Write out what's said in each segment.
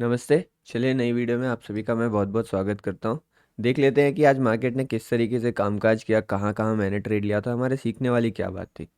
नमस्ते। चलिए नई वीडियो में आप सभी का मैं बहुत-बहुत स्वागत करता हूँ। देख लेते हैं कि आज मार्केट ने किस तरीके से कामकाज किया, कहाँ-कहाँ मैंने ट्रेड लिया था, हमारे सीखने वाली क्या बात थी।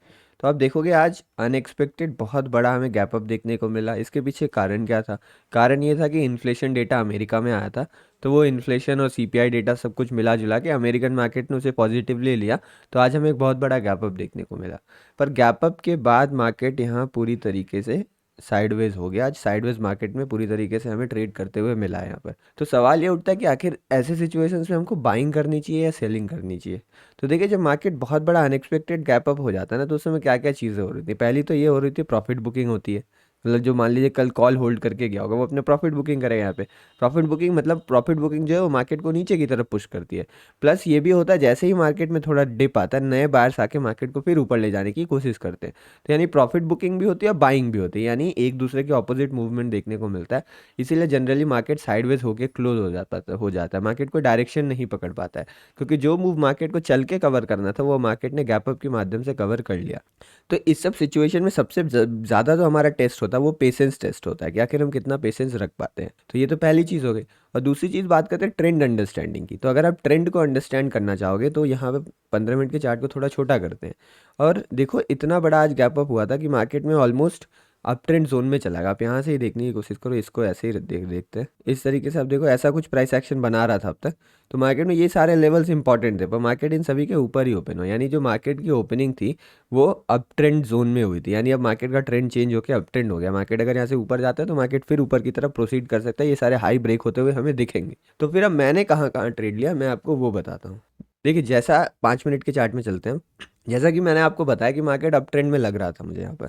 तो आप देखोगे आज अनएक्सपेक्टेड बहुत बड़ा हमें गैप अप देखने को मिला। इसके पीछे कारण क्या था? कारण ये था कि इन्फ्लेशन डेटा अमेरिका में आया था, तो वो इन्फ्लेशन और सीपीआई डेटा सब कुछ मिला-जुला के अमेरिकन मार्केट ने उसे पॉजिटिवली लिया, तो आज हमें एक बहुत बड़ा गैप अप देखने को मिला। पर गैप अप के बाद मार्केट यहाँ पूरी तरीके से साइडवेज हो गया। आज साइडवेज मार्केट में पूरी तरीके से हमें ट्रेड करते हुए मिला है यहाँ पर। तो सवाल ये उठता है कि आखिर ऐसे सिचुएशंस में हमको बाइंग करनी चाहिए या सेलिंग करनी चाहिए। तो देखिए, जब मार्केट बहुत बड़ा अनएक्सपेक्टेड गैप अप हो जाता है ना, तो उस समय क्या क्या चीज़ें हो रही थी। पहली तो ये हो रही थी, प्रॉफिट बुकिंग होती है। मतलब जो मान लीजिए कल कॉल होल्ड करके गया होगा, वो अपने प्रॉफिट बुकिंग करेगा यहाँ पे। प्रॉफिट बुकिंग मतलब प्रॉफिट बुकिंग जो है वो मार्केट को नीचे की तरफ पुश करती है। प्लस ये भी होता है, जैसे ही मार्केट में थोड़ा डिप आता है, नए बायर्स आके मार्केट को फिर ऊपर ले जाने की कोशिश करते हैं। तो यानी प्रॉफिट बुकिंग भी होती है और बाइंग भी होती है, यानी एक दूसरे के ऑपोजिट मूवमेंट देखने को मिलता है। इसीलिए जनरली मार्केट साइडवेज होके क्लोज हो जाता है। मार्केट को डायरेक्शन नहीं पकड़ पाता है, क्योंकि जो मूव मार्केट को चल के कवर करना था वो मार्केट ने गैप अप के माध्यम से कवर कर लिया। तो इस सब सिचुएशन में सबसे ज़्यादा जो हमारा टेस्ट होता है वो पेशेंस टेस्ट होता है कि आखिर हम कितना पेशेंस रख पाते हैं। तो ये तो पहली चीज़ हो गई। और दूसरी चीज़ बात करते हैं ट्रेंड अंडरस्टैंडिंग की। तो अगर आप ट्रेंड को अंडरस्टैंड करना चाहोगे तो यहाँ पे 15 मिनट के चार्ट को थोड़ा छोटा करते हैं। और देखो, इतना बड़ा आज गैप अप हुआ था कि मार्केट में ऑलमोस्ट अप ट्रेंड जोन में चला गया। आप यहाँ से ही देखने की कोशिश करो, इसको ऐसे ही देखते हैं इस तरीके से। आप देखो, ऐसा कुछ प्राइस एक्शन बना रहा था अब तक। तो मार्केट में ये सारे लेवल्स इंपॉर्टेंट थे, पर मार्केट इन सभी के ऊपर ही ओपन हो, यानी जो मार्केट की ओपनिंग थी वो अप ट्रेंड जोन में हुई थी। यानी अब मार्केट का ट्रेंड चेंज होकर अप ट्रेंड हो गया। मार्केट अगर यहाँ से ऊपर जाता है तो मार्केट फिर ऊपर की तरफ प्रोसीड कर सकता है। ये सारे हाई ब्रेक होते हुए हमें दिखेंगे। तो फिर अब मैंने कहाँ कहाँ ट्रेड लिया, मैं आपको वो बताता हूँ। देखिए, जैसा 5 मिनट के चार्ट में चलते हैं। जैसा कि मैंने आपको बताया कि मार्केट अप ट्रेंड में लग रहा था मुझे यहाँ पर।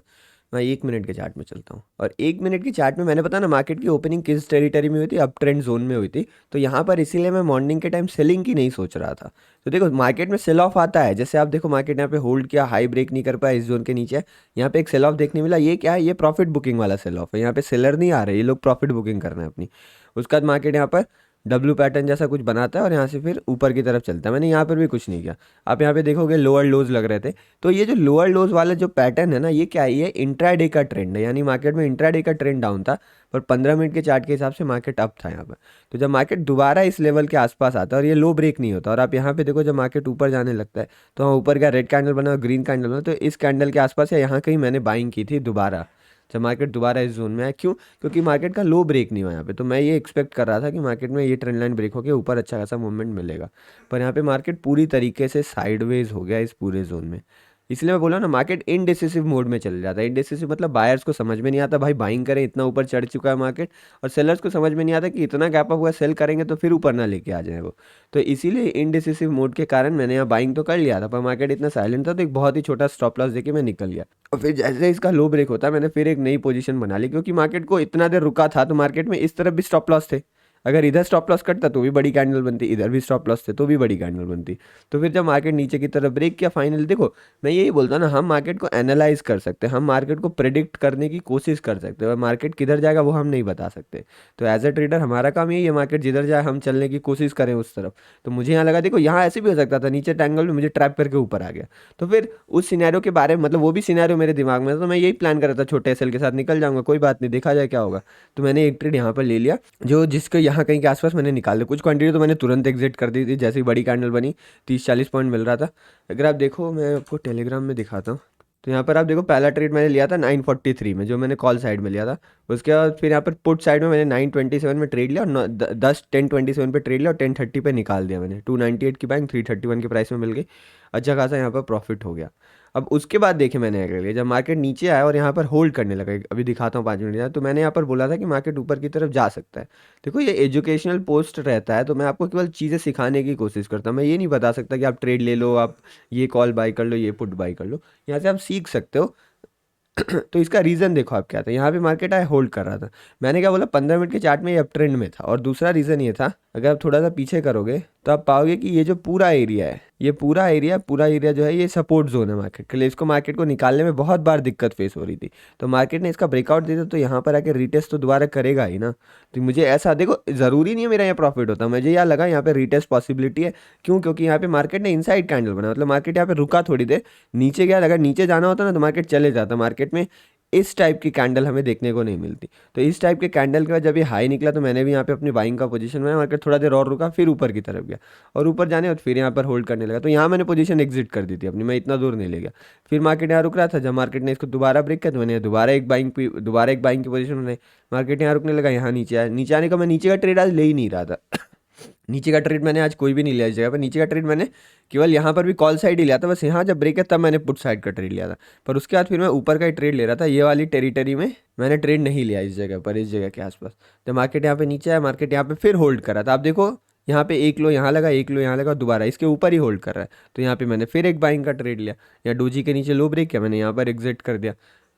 मैं 1 मिनट के चार्ट में चलता हूँ, और 1 मिनट के चार्ट में मैंने बताया ना मार्केट की ओपनिंग किस टेरिटरी में हुई थी, अप ट्रेंड जोन में हुई थी। तो यहाँ पर इसीलिए मैं मॉर्निंग के टाइम सेलिंग की नहीं सोच रहा था। तो देखो, मार्केट में सेल ऑफ आता है, जैसे आप देखो मार्केट यहाँ पे होल्ड किया, हाई ब्रेक नहीं कर पाया इस जोन के नीचे। यहाँ पे एक सेल ऑफ देखने मिला। ये क्या है? ये प्रॉफिट बुकिंग वाला सेल ऑफ है। यहाँ पे सेलर नहीं आ रहे, ये लोग प्रॉफिट बुकिंग कर रहे हैं अपनी। उसके बाद मार्केट यहाँ पर डब्ल्यू पैटर्न जैसा कुछ बनाता है और यहाँ से फिर ऊपर की तरफ चलता है। मैंने यहाँ पर भी कुछ नहीं किया। आप यहाँ पे देखोगे लोअर लोज लग रहे थे। तो ये जो लोअर लोज वाला जो पैटर्न है ना, ये क्या है? ये इंट्राडे का ट्रेंड है। यानी मार्केट में इंट्राडे का ट्रेंड डाउन था, पर 15 मिनट के चार्ट के हिसाब से मार्केट अप था यहाँ पर। तो जब मार्केट दोबारा इस लेवल के आसपास आता है और ये लो ब्रेक नहीं होता, और आप यहाँ पे देखो जब मार्केट ऊपर जाने लगता है, तो वहाँ ऊपर का रेड कैंडल बना और ग्रीन कैंडल बना, तो इस कैंडल के आसपास या यहाँ कहीं मैंने बाइंग की थी दोबारा। जब मार्केट दोबारा इस जोन में आया, क्यों? क्योंकि मार्केट का लो ब्रेक नहीं हुआ यहाँ पे। तो मैं ये एक्सपेक्ट कर रहा था कि मार्केट में ये ट्रेंड लाइन ब्रेक होकर ऊपर अच्छा खासा मूवमेंट मिलेगा। पर यहाँ पे मार्केट पूरी तरीके से साइडवेज हो गया इस पूरे जोन में। इसलिए मैं बोला ना, मार्केट इनडिसिसिव मोड में चले जाता है। इनडिसिसिव मतलब बायर्स को समझ में नहीं आता भाई बाइंग करें, इतना ऊपर चढ़ चुका है मार्केट। और सेलर्स को समझ में नहीं आता कि इतना गैप अप हुआ, सेल करेंगे तो फिर ऊपर ना लेके आ जाए वो। तो इसीलिए इनडिसिसिव मोड के कारण मैंने यहाँ बाइंग तो कर लिया था, पर मार्केट इतना साइलेंट था तो एक बहुत ही छोटा स्टॉप लॉस देके मैं निकल गया। और फिर जैसे इसका लो ब्रेक होता है, मैंने फिर एक नई पोजीशन बना ली, क्योंकि मार्केट को इतना देर रुका था तो मार्केट में इस तरफ भी स्टॉप लॉस थे। अगर इधर स्टॉप लॉस कटता तो भी बड़ी कैंडल बनती, इधर भी स्टॉप लॉस थे तो भी बड़ी कैंडल बनती। तो फिर जब मार्केट नीचे की तरफ ब्रेक किया फाइनल, देखो मैं यही बोलता ना, हम मार्केट को एनालाइज कर सकते हैं, हम मार्केट को प्रिडिक्ट करने की कोशिश कर सकते हैं, और मार्केट किधर जाएगा वो हम नहीं बता सकते। तो एज ए ट्रेडर हमारा काम यही है, मार्केट जिधर जाए हम चलने की कोशिश करें उस तरफ। तो मुझे यहाँ लगा, देखो यहाँ ऐसे भी हो सकता था, नीचे ट्रायंगल में मुझे ट्रैप करके ऊपर आ गया। तो फिर उस सिनेरियो के बारे में, मतलब वो भी सिनेरियो मेरे दिमाग में था, तो मैं यही प्लान कर रहा था, छोटे एसएल के साथ निकल जाऊंगा, कोई बात नहीं, देखा जाए क्या होगा। तो मैंने एक ट्रेड यहाँ पर ले लिया, जो जिसको यहाँ कहीं के आसपास मैंने निकाल दिया। कुछ क्वांटिटी तो मैंने तुरंत एग्जिट कर दी थी जैसे ही बड़ी कैंडल बनी। 30-40 पॉइंट मिल रहा था। अगर आप देखो, मैं आपको टेलीग्राम में दिखाता हूँ। तो यहाँ पर आप देखो, पहला ट्रेड मैंने लिया था 943 में, जो मैंने कॉल साइड में लिया था। उसके बाद फिर यहाँ पर पुट साइड में मैंने 927 में ट्रेड लिया, और 10-27 पे ट्रेड लिया, और 1030 पे निकाल दिया मैंने। 298 की बैंक 331 के प्राइस में मिल गई। अच्छा खासा यहाँ पर प्रॉफिट हो गया। अब उसके बाद देखिए मैंने क्या किया, जब मार्केट नीचे आया और यहाँ पर होल्ड करने लगा, अभी दिखाता हूँ 5 मिनट यहाँ, तो मैंने यहाँ पर बोला था कि मार्केट ऊपर की तरफ जा सकता है। देखो, ये एजुकेशनल पोस्ट रहता है, तो मैं आपको केवल चीज़ें सिखाने की कोशिश करता हूँ। मैं ये नहीं बता सकता कि आप ट्रेड ले लो, आप ये कॉल बाई कर लो, ये पुट बाई कर लो। यहाँ से आप सीख सकते हो। तो इसका रीज़न देखो आप क्या था। यहाँ पे मार्केट आया, होल्ड कर रहा था। मैंने क्या बोला, 15 मिनट के चार्ट में ये अप ट्रेंड में था। और दूसरा रीज़न ये था, अगर आप थोड़ा सा पीछे करोगे तो आप पाओगे कि ये जो पूरा एरिया है, ये पूरा एरिया जो है, ये सपोर्ट जोन है मार्केट के लिए। इसको मार्केट को निकालने में बहुत बार दिक्कत फेस हो रही थी। तो मार्केट ने इसका ब्रेकआउट दे दिया, तो यहाँ पर आके रिटेस्ट तो दोबारा करेगा ही ना। तो मुझे ऐसा, देखो ज़रूरी नहीं है मेरा यहाँ प्रॉफिट होता, मुझे यहाँ लगा यहाँ पे रिटेस्ट पॉसिबिलिटी है। क्यों? क्योंकि यहाँ पे मार्केट ने इनसाइड कैंडल बना, मतलब मार्केट यहाँ पे रुका थोड़ी देर, नीचे गया। अगर नीचे जाना होता ना तो मार्केट चले जाता। मार्केट में इस टाइप की कैंडल हमें देखने को नहीं मिलती। तो इस टाइप के कैंडल के बाद जब ये हाई निकला तो मैंने भी यहाँ पे अपनी बाइंग का पोजीशन बनाया, मार्केट थोड़ा देर और रुका, फिर ऊपर की तरफ गया और ऊपर जाने और फिर यहाँ पर होल्ड करने लगा। तो यहाँ मैंने पोजीशन एग्जिट कर दी थी अपनी, मैं इतना दूर नहीं ले गया। फिर मार्केट यहाँ रुक रहा था, जब मार्केट ने इसको दोबारा ब्रेक किया तो मैंने दोबारा एक बाइंग की पोजीशन बनाई। मार्केट यहाँ रुकने लगा, यहाँ नीचे आया, नीचे आने का मैं नीचे का ट्रेड आज ले ही नहीं रहा था। नीचे का ट्रेड मैंने आज कोई भी नहीं लिया इस जगह पर। नीचे का ट्रेड मैंने केवल यहाँ पर भी कॉल साइड ही लिया था, बस यहाँ जब ब्रेक है तब मैंने पुट साइड का ट्रेड लिया था। पर उसके बाद फिर मैं ऊपर का ही ट्रेड ले रहा था, ये वाली टेरिटरी में मैंने ट्रेड नहीं लिया इस जगह पर, इस जगह के आसपास। तो मार्केट यहाँ पे नीचे आया, मार्केट यहाँ पे फिर होल्ड करा था। आप देखो यहाँ पे एक लो यहाँ लगा, एक लो यहाँ लगा, दोबारा इसके ऊपर ही होल्ड कर रहा है। तो यहाँ पे मैंने फिर एक बाइंग का ट्रेड लिया, यहाँ डोजी के नीचे लो ब्रेक किया, मैंने यहाँ पर एग्जिट कर दिया।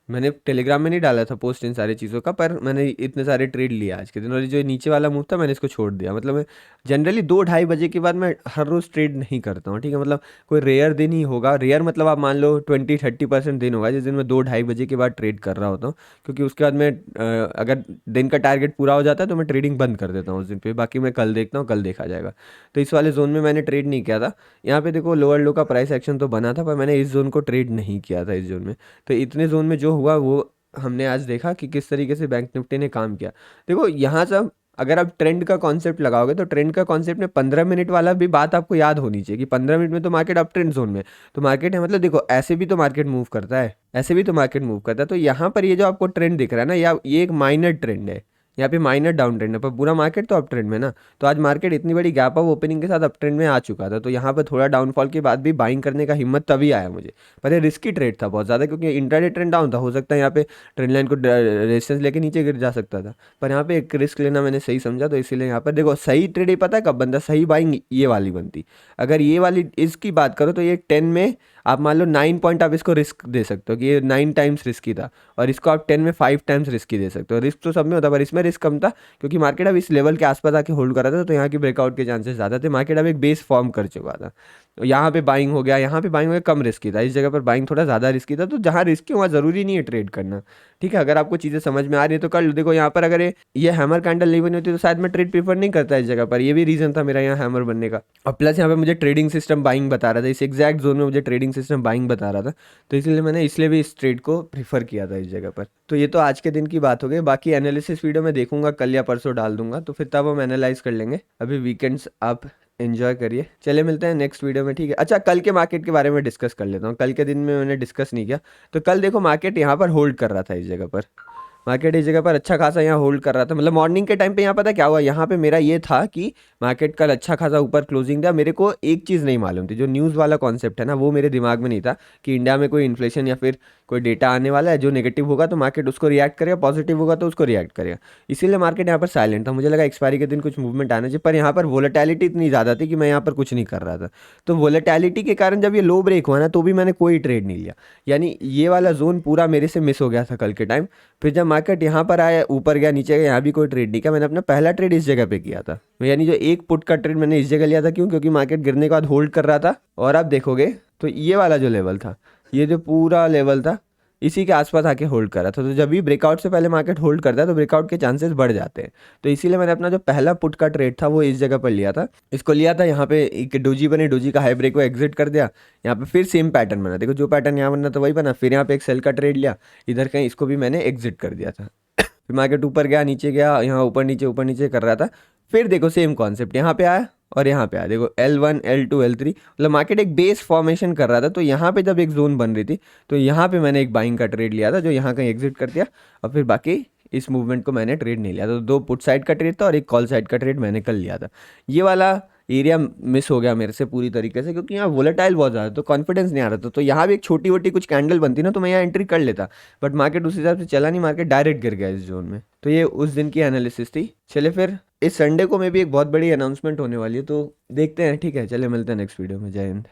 मैंने टेलीग्राम में नहीं डाला था पोस्ट इन सारी चीज़ों का, पर मैंने इतने सारे ट्रेड लिया आज के दिन। और जो नीचे वाला मूव था मैंने इसको छोड़ दिया। मतलब मैं जनरली 2-2:30 बजे के बाद मैं हर रोज़ ट्रेड नहीं करता हूँ, ठीक है। मतलब कोई रेयर दिन ही होगा, रेयर मतलब आप मान लो 20-30% दिन होगा जिस दिन मैं 2-2:30 बजे के बाद ट्रेड कर रहा होता हूँ। क्योंकि उसके बाद मैं अगर दिन का टारगेट पूरा हो जाता है तो मैं ट्रेडिंग बंद कर देता हूँ उस दिन पे, बाकी मैं कल देखता हूँ, कल देखा जाएगा। तो इस वाले जोन में मैंने ट्रेड नहीं किया था। यहाँ पे देखो लोअर लो का प्राइस एक्शन तो बना था, पर मैंने इस जोन को ट्रेड नहीं किया था इस जोन में। तो इतने जोन में जो हुआ वो हमने आज देखा कि किस तरीके से बैंक निफ्टी ने काम किया। देखो यहाँ से अगर आप ट्रेंड का कॉन्सेप्ट लगाओगे तो ट्रेंड का कॉन्सेप्ट में 15 मिनट वाला भी बात आपको याद होनी चाहिए कि 15 मिनट में तो मार्केट अप ट्रेंड जोन में। तो मार्केट है, मतलब देखो ऐसे भी तो मार्केट मूव करता है, ऐसे भी तो मार्केट मूव करता है। तो यहाँ पर ये जो आपको ट्रेंड दिख रहा है ना, या ये एक माइनर ट्रेंड है, यहाँ पे माइनर डाउन ट्रेंड है, पर पूरा मार्केट तो अप ट्रेंड में ना। तो आज मार्केट इतनी बड़ी गैप अप ओपनिंग के साथ अप ट्रेंड में आ चुका था। तो यहाँ पर थोड़ा डाउनफॉल के बाद भी बाइंग करने का हिम्मत तभी आया मुझे। पर ये रिस्की ट्रेड था बहुत ज़्यादा, क्योंकि इंट्राडे ट्रेंड डाउन था, हो सकता है यहाँ पे ट्रेंड लाइन को रेजिस्टेंस लेके नीचे गिर जा सकता था। पर यहाँ पे एक रिस्क लेना मैंने सही समझा, तो इसीलिए यहाँ पर देखो सही ट्रेड ही पता है कब बनता, सही बाइंग ये वाली बनती। अगर ये वाली इसकी बात करो तो ये 10 में आप मान लो 9 पॉइंट आप इसको रिस्क दे सकते हो कि ये 9 टाइम्स रिस्की था, और इसको आप 10 में 5 टाइम्स रिस्की दे सकते हो। रिस्क तो सब में होता है, पर इसमें रिस्क कम था क्योंकि मार्केट अब इस लेवल के आसपास आके होल्ड कर रहा था। तो यहाँ की ब्रेकआउट के चांसेस ज़्यादा थे, मार्केट अब एक बेस फॉर्म कर चुका था। तो यहाँ पे बाइंग हो गया, यहाँ पे बाइंग हो गया, कम रिस्की था। इस जगह पर बाइंग थोड़ा ज़्यादा रिस्की था। तो जहाँ रिस्की वहाँ ज़रूरी नहीं है ट्रेड करना, ठीक है। अगर आपको चीज़ें समझ में आ रही है तो कर लो। देखो यहाँ पर अगर ये हैमर कैंडल नहीं बनी होती तो शायद मैं ट्रेड प्रीफर नहीं करता इस जगह पर। ये भी रीज़न था मेरा यहाँ हैमर बनने का। और प्लस यहाँ पे मुझे ट्रेडिंग सिस्टम बाइंग बता रहा था, इस एग्जैक्ट जोन में मुझे ट्रेडिंग सिस्टम बाइंग बता रहा था। तो इसलिए मैंने भी इस ट्रेड को प्रीफर किया था इस जगह पर। तो ये तो आज के दिन की बात हो गई। बाकी एनालिसिस वीडियो मैं देखूंगा, कल या परसों डाल दूंगा, तो फिर तब हम एनालाइज कर लेंगे। अभी वीकेंड्स आप एंजॉय करिए। चले मिलते हैं नेक्स्ट वीडियो में, ठीक है। अच्छा, कल के मार्केट के बारे में डिस्कस कर लेता हूँ। कल के दिन में मैंने डिस्कस नहीं किया। तो कल देखो मार्केट यहाँ पर होल्ड कर रहा था इस जगह पर, मार्केट इस जगह पर अच्छा खासा यहाँ होल्ड कर रहा था। मतलब मॉर्निंग के टाइम पे यहाँ पता क्या हुआ, यहाँ पे मेरा ये था कि मार्केट कल अच्छा खासा ऊपर क्लोजिंग था। मेरे को एक चीज़ नहीं मालूम थी, जो न्यूज़ वाला कॉन्सेप्ट है ना, वो मेरे दिमाग में नहीं था कि इंडिया में कोई इन्फ्लेशन या फिर कोई डेटा आने वाला है जो नेगेटिव होगा तो मार्केट उसको रिएक्ट करेगा, पॉजिटिव होगा तो उसको रिएक्ट करेगा। इसीलिए मार्केट यहाँ पर साइलेंट था। मुझे लगा एक्सपायरी के दिन कुछ मूवमेंट आना चाहिए, पर यहाँ पर वोलेटिलिटी इतनी ज़्यादा थी कि मैं यहाँ पर कुछ नहीं कर रहा था। तो वोलेटिलिटी के कारण जब ये लो ब्रेक हुआ ना तो भी मैंने कोई ट्रेड नहीं लिया। यानी ये वाला जोन पूरा मेरे से मिस हो गया था कल के टाइम। फिर जब मार्केट यहाँ पर आया, ऊपर गया, नीचे गया, यहाँ भी कोई ट्रेड नहीं किया। मैंने अपना पहला ट्रेड इस जगह पे किया था, यानी जो एक पुट का ट्रेड मैंने इस जगह लिया था। क्यों? क्योंकि मार्केट गिरने के बाद होल्ड कर रहा था। और आप देखोगे तो ये वाला जो लेवल था, ये जो पूरा लेवल था, इसी के आसपास आके होल्ड कर रहा था। तो जब भी ब्रेकआउट से पहले मार्केट होल्ड करता है तो ब्रेकआउट के चांसेस बढ़ जाते हैं। तो इसीलिए मैंने अपना जो पहला पुट का ट्रेड था वो इस जगह पर लिया था। इसको लिया था, यहाँ पे एक डोजी बने, डोजी का हाई ब्रेक को एग्जिट कर दिया। यहाँ पे फिर सेम पैटर्न बना, देखो जो पैटर्न यहाँ बनना था वही बना। फिर यहाँ पे एक सेल का ट्रेड लिया इधर कहीं, इसको भी मैंने एग्जिट कर दिया था। फिर मार्केट ऊपर गया, नीचे गया, यहाँ ऊपर नीचे कर रहा था। फिर देखो सेम कॉन्सेप्ट, यहाँ पे आया और यहाँ पे आया। देखो L1 L2 L3, मतलब मार्केट एक बेस फॉर्मेशन कर रहा था। तो यहाँ पे जब एक जोन बन रही थी तो यहाँ पे मैंने एक बाइंग का ट्रेड लिया था जो यहाँ कहीं एग्जिट कर दिया। और फिर बाकी इस मूवमेंट को मैंने ट्रेड नहीं लिया। तो 2 पुट साइड का ट्रेड था और एक कॉल साइड का ट्रेड मैंने कल लिया था। ये वाला एरिया मिस हो गया मेरे से पूरी तरीके से, क्योंकि यहाँ वोलेटाइल बहुत ज़्यादा, तो कॉन्फिडेंस नहीं आ रहा था। तो यहाँ भी एक छोटी वोटी कुछ कैंडल बनती ना तो मैं यहाँ एंट्री कर लेता, बट मार्केट उस हिसाब से चला नहीं, मार्केट डायरेक्ट गिर गया इस जोन में। तो ये उस दिन की एनालिसिस थी। चले फिर इस संडे को में भी एक बहुत बड़ी अनाउंसमेंट होने वाली है, तो देखते हैं, ठीक है। चले मिलते हैं नेक्स्ट वीडियो में। जय हिंद।